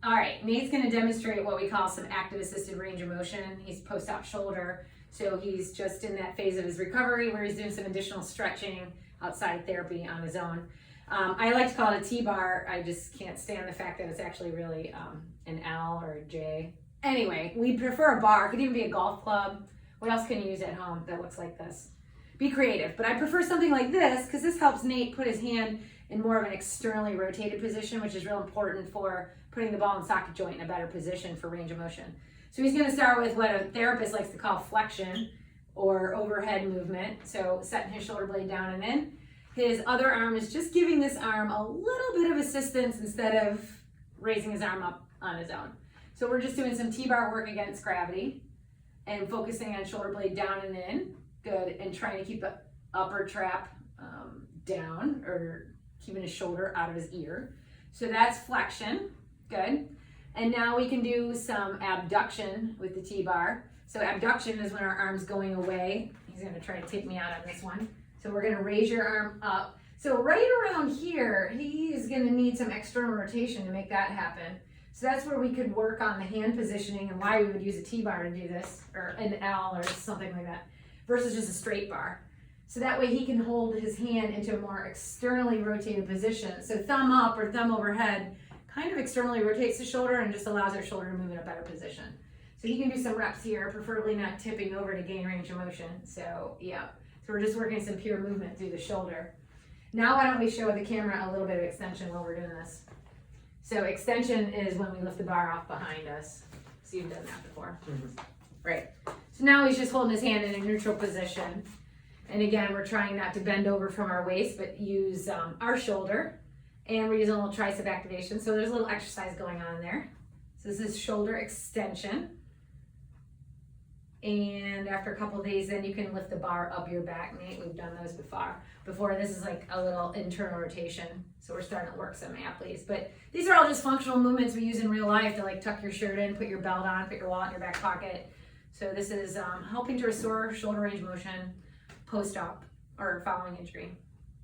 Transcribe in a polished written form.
All right, Nate's gonna demonstrate what we call some active assisted range of motion. He's post-op shoulder, so he's just in that phase of his recovery where he's doing some additional stretching outside of therapy on his own. I like to call it a T-bar. I just can't stand the fact that it's actually really an L or a J. Anyway, we prefer a bar. It could even be a golf club. What else can you use at home that looks like this? Be creative, but I prefer something like this because this helps Nate put his hand in more of an externally rotated position, which is real important for putting the ball and socket joint in a better position for range of motion. So he's going to start with what a therapist likes to call flexion or overhead movement. So setting his shoulder blade down and in. His other arm is just giving this arm a little bit of assistance instead of raising his arm up on his own. So we're just doing some T-bar work against gravity and focusing on shoulder blade down and in. Good. And trying to keep the upper trap down, or keeping his shoulder out of his ear. So that's flexion. Good. And now we can do some abduction with the T-bar. So abduction is when our arm's going away. He's going to try to take me out on this one. So we're going to raise your arm up. So right around here, he's going to need some external rotation to make that happen. So that's where we could work on the hand positioning and why we would use a T-bar to do this, or an L or something like that, versus just a straight bar. So that way he can hold his hand into a more externally rotated position. So thumb up or thumb overhead kind of externally rotates the shoulder and just allows our shoulder to move in a better position. So he can do some reps here, preferably not tipping over to gain range of motion. So yeah, so we're just working some pure movement through the shoulder. Now why don't we show the camera a little bit of extension while we're doing this. So extension is when we lift the bar off behind us. So you've done that before. Right. So now he's just holding his hand in a neutral position. And again, we're trying not to bend over from our waist, but use our shoulder. And we're using a little tricep activation. So there's a little exercise going on there. So this is shoulder extension. And after a couple of days, then you can lift the bar up your back, Nate. We've done those before. This is like a little internal rotation. So we're starting to work some athletes. But these are all just functional movements we use in real life to like tuck your shirt in, put your belt on, put your wallet in your back pocket. So this is helping to restore shoulder range motion post-op or following injury.